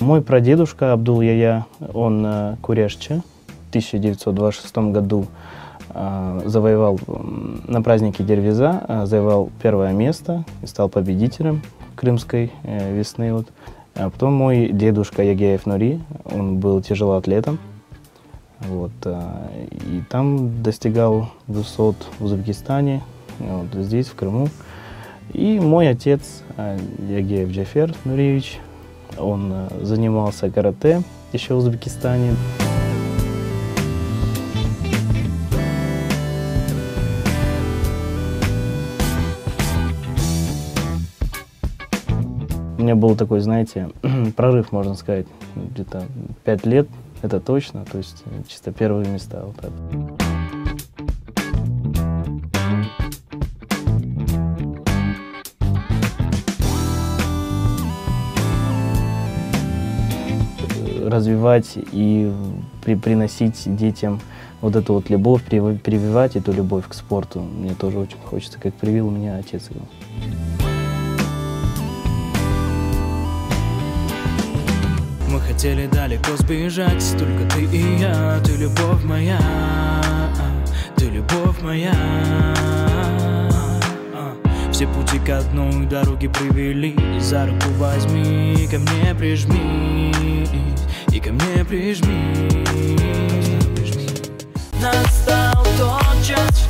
Мой прадедушка Абдул-Яя, он курешче. В 1926 году завоевал на празднике Дервиза, завоевал первое место и стал победителем крымской весны. Вот. А потом мой дедушка Ягеев Нури, он был тяжелоатлетом. Вот, и там достигал высот в Узбекистане, вот, здесь, в Крыму. И мой отец Ягеев Джафер Нуриевич, он занимался карате еще в Узбекистане. У меня был такой, знаете, прорыв, можно сказать, где-то 5 лет, это точно, то есть чисто первые места. Вот так. Развивать и приносить детям вот эту вот любовь, прививать эту любовь к спорту. Мне тоже очень хочется, как привил меня отец его. Мы хотели далеко сбежать, только ты и я, ты любовь моя, ты любовь моя. Все пути к одной дороге привели, за руку возьми, ко мне прижмись, и ко мне прижмись. Настал тот час,